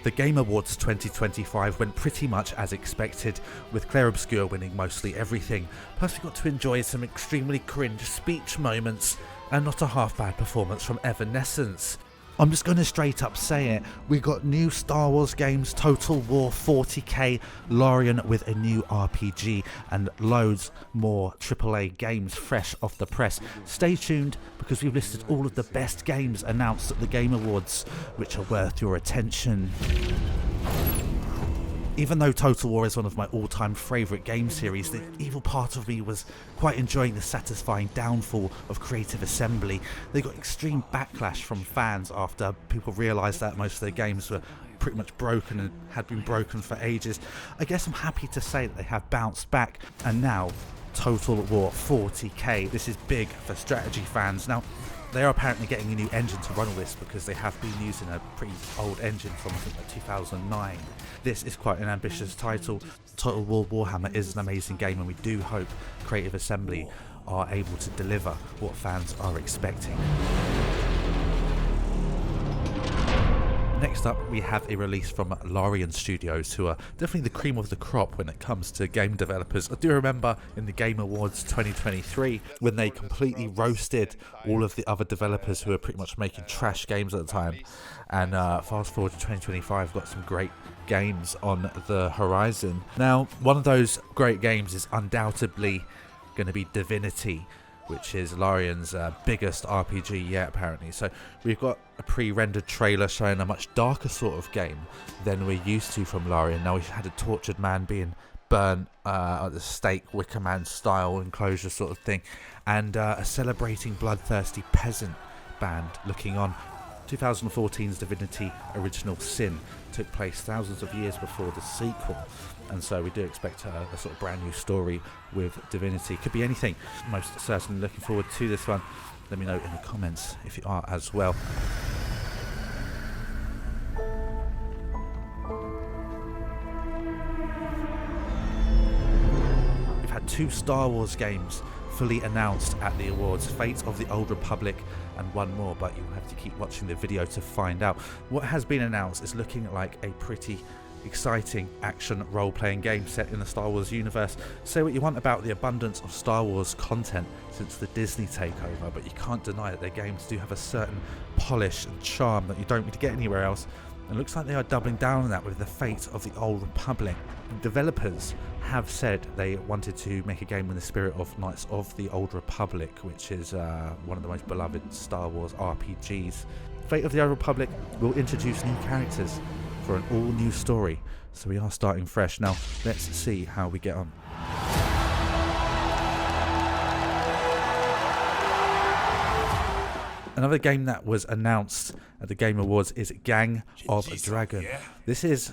The Game Awards 2025 went pretty much as expected, with Clair Obscur winning mostly everything, plus we got to enjoy some extremely cringe speech moments and not a half bad performance from Evanescence. I'm just going to straight up say it, we got new Star Wars games, Total War 40k, Lorien with a new RPG, and loads more AAA games fresh off the press. Stay tuned, because we've listed all of the best games announced at the Game Awards, which are worth your attention. Even though Total War is one of my all-time favourite game series, the evil part of me was quite enjoying the satisfying downfall of Creative Assembly. They got extreme backlash from fans after people realised that most of their games were pretty much broken and had been broken for ages. I guess I'm happy to say that they have bounced back, and now Total War 40k. This is big for strategy fans. Now, they are apparently getting a new engine to run all this, because they have been using a pretty old engine from, I think, 2009. This is quite an ambitious title. Total War Warhammer is an amazing game, and we do hope Creative Assembly are able to deliver what fans are expecting. Next up, we have a release from Lorien Studios, who are definitely the cream of the crop when it comes to game developers. I do remember in the Game Awards 2023 when they completely roasted all of the other developers who were pretty much making trash games at the time. And fast forward to 2025, got some great games on the horizon. Now, one of those great games is undoubtedly going to be Divinity, which is Lorien's biggest RPG yet, apparently. So we've got a pre-rendered trailer showing a much darker sort of game than we're used to from Lorien. Now, we've had a tortured man being burnt at the stake, Wicker Man style enclosure sort of thing, and a celebrating bloodthirsty peasant band looking on. 2014's Divinity Original Sin took place thousands of years before the sequel, and so we do expect a sort of brand new story with Divinity. Could be anything. Most certainly looking forward to this one. Let me know in the comments if you are as well. We've had 2 Star Wars games fully announced at the awards, Fate of the Old Republic and one more, but you'll have to keep watching the video to find out. What has been announced is looking like a pretty exciting action role-playing game set in the Star Wars universe. Say what you want about the abundance of Star Wars content since the Disney takeover, but you can't deny that their games do have a certain polish and charm that you don't really get anywhere else. It looks like they are doubling down on that with the Fate of the Old Republic. Developers have said they wanted to make a game in the spirit of Knights of the Old Republic, which is one of the most beloved Star Wars RPGs. Fate of the Old Republic will introduce new characters for an all-new story, so we are starting fresh. Now, let's see how we get on. Another game that was announced at the Game Awards is Gang of Dragon. This is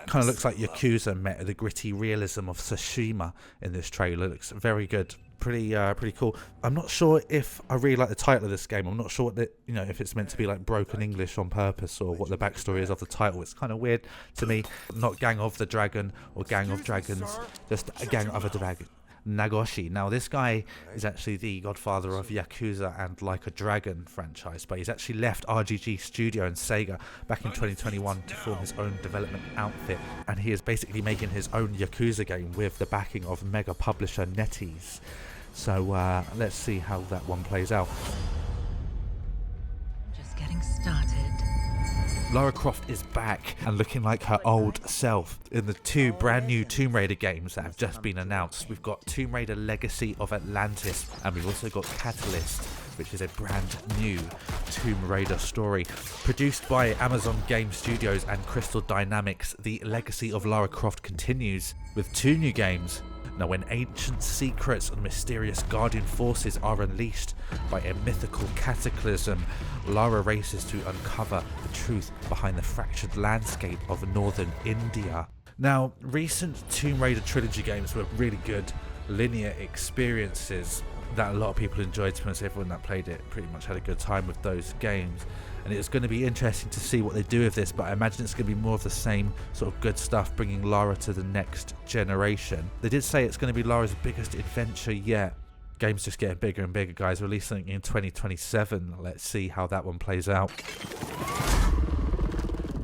kind of looks like Yakuza met the gritty realism of Tsushima in this trailer. It looks very good, pretty cool. I'm not sure if I really like the title of this game. I'm not sure what if it's meant to be like broken English on purpose, or what the backstory is of the title. It's kind of weird to me. Not Gang of the Dragon or Gang of Dragons, just a Gang of a Dragon. Nagoshi. Now, this guy is actually the godfather of Yakuza and Like a Dragon franchise, but he's actually left RGG Studio and Sega back in 2021 to form his own development outfit, and he is basically making his own Yakuza game with the backing of mega publisher NetEase. So let's see how that one plays out. Just getting started. Lara Croft is back and looking like her old self in the 2 brand new Tomb Raider games that have just been announced. We've got Tomb Raider Legacy of Atlantis, and we've also got Catalyst, which is a brand new Tomb Raider story. Produced by Amazon Game Studios and Crystal Dynamics, the legacy of Lara Croft continues with 2 new games. Now, when ancient secrets and mysterious guardian forces are unleashed by a mythical cataclysm, Lara races to uncover the truth behind the fractured landscape of northern India. Now, recent Tomb Raider trilogy games were really good linear experiences that a lot of people enjoyed. To be honest, everyone that played it pretty much had a good time with those games, and it's going to be interesting to see what they do with this, but I imagine it's going to be more of the same sort of good stuff, bringing Lara to the next generation. They did say it's going to be Lara's biggest adventure yet. Game's just getting bigger and bigger, guys. Releasing in 2027. Let's see how that one plays out.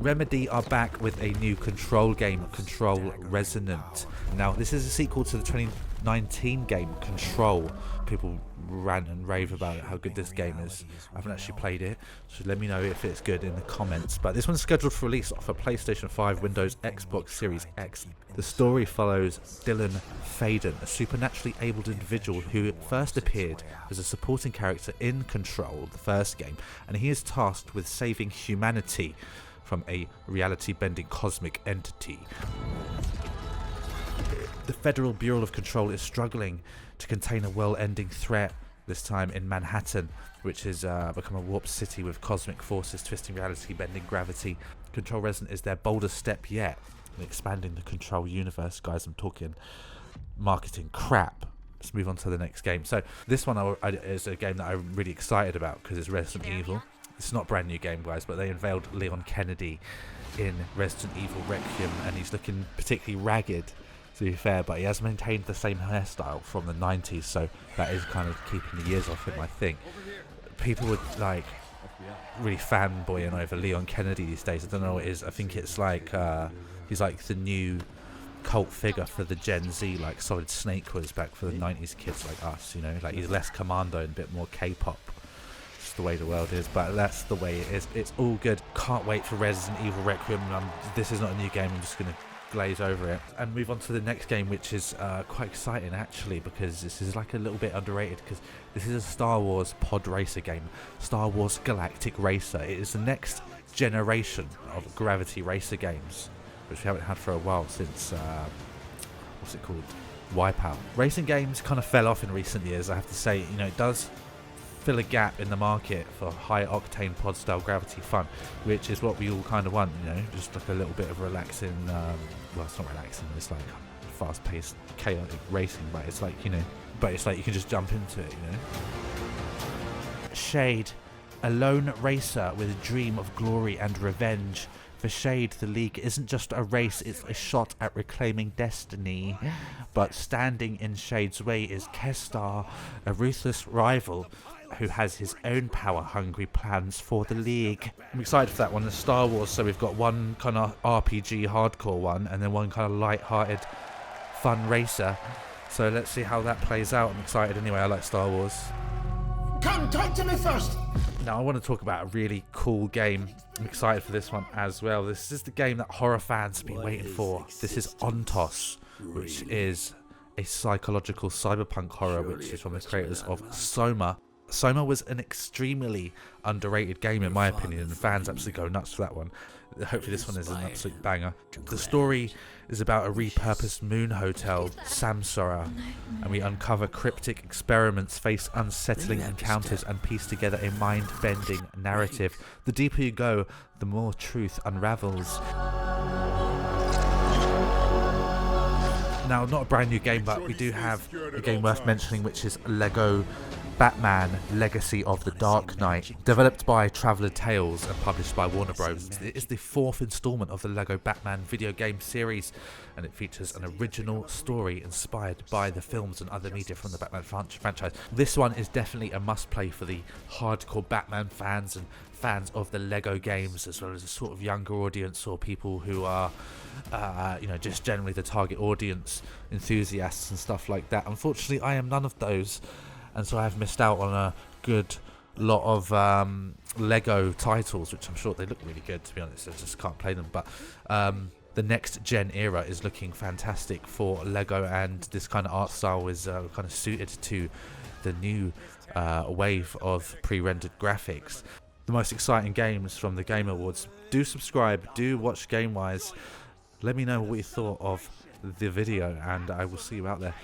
Remedy are back with a new Control game, Control Resonant. Now, this is a sequel to the 2019 game, Control. People rant and rave about it, how good this game is. I haven't actually played it, so let me know if it's good in the comments. But this one's scheduled for release for PlayStation 5, Windows, Xbox Series X. The story follows Dylan Faden, a supernaturally abled individual who first appeared as a supporting character in Control, the first game, and he is tasked with saving humanity from a reality-bending cosmic entity. The Federal Bureau of Control is struggling to contain a world-ending threat, this time in Manhattan, which has become a warped city with cosmic forces twisting reality, bending gravity. Control Resonant is their boldest step yet in expanding the Control universe. Guys, I'm talking marketing crap. Let's move on to the next game. So this one is a game that I'm really excited about because it's Resident Evil. It's not a brand new game, guys, but they unveiled Leon Kennedy in Resident Evil Requiem, and he's looking particularly ragged, to be fair, but he has maintained the same hairstyle from the 90s, so that is kind of keeping the years off him, I think. People would like really fanboying over Leon Kennedy these days. I don't know what it is. I think it's like he's like the new cult figure for the Gen Z, like Solid Snake was back for the 90s kids like us, you know, like he's less commando and a bit more K-pop. It's the way the world is, but that's the way it is. It's all good. Can't wait for Resident Evil Requiem. This is not a new game, I'm just going to glaze over it and move on to the next game, which is quite exciting actually, because this is like a little bit underrated, because this is a Star Wars pod racer game, Star Wars Galactic Racer. It is the next generation of gravity racer games, which we haven't had for a while since what's it called, Wipeout. Racing games kind of fell off in recent years, I have to say. You know, it does fill a gap in the market for high octane pod style gravity fun, which is what we all kind of want, you know, just like a little bit of relaxing, well, it's not relaxing, it's like fast paced chaotic racing, but it's like, you know, but it's like you can just jump into it, you know. Shade, a lone racer with a dream of glory and revenge. For Shade, the League isn't just a race, it's a shot at reclaiming destiny. But standing in Shade's way is Kestar, a ruthless rival who has his own power-hungry plans for the League. I'm excited for that one. It's Star Wars, so we've got one kind of RPG hardcore one, and then one kind of light-hearted fun racer. So let's see how that plays out. I'm excited anyway, I like Star Wars. Come, talk to me first! Now I want to talk about a really cool game. I'm excited for this one as well. This is the game that horror fans have been waiting for. This is Ontos, which is a psychological cyberpunk horror, which is from the creators of Soma. Soma was an extremely underrated game in my opinion, and fans absolutely go nuts for that one. Hopefully this one is an absolute banger. The story is about a repurposed moon hotel, Samsara, and we uncover cryptic experiments, face unsettling encounters, and piece together a mind-bending narrative. The deeper you go, the more truth unravels. Now, not a brand new game, but we do have a game worth mentioning, which is Lego Batman Legacy of the Dark Knight, developed by Traveller Tales and published by Warner Bros. It is the fourth installment of the Lego Batman video game series, and it features an original story inspired by the films and other media from the Batman franchise. This one is definitely a must-play for the hardcore Batman fans and fans of the Lego games, as well as a sort of younger audience or people who are you know, just generally the target audience, enthusiasts and stuff like that. Unfortunately, I am none of those, and so I have missed out on a good lot of Lego titles, which I'm sure they look really good, to be honest. I just can't play them, but the next gen era is looking fantastic for Lego, and this kind of art style is kind of suited to the new wave of pre-rendered graphics. The most exciting games from the Game Awards. Do subscribe, do watch GameWise. Let me know what you thought of the video, and I will see you out there.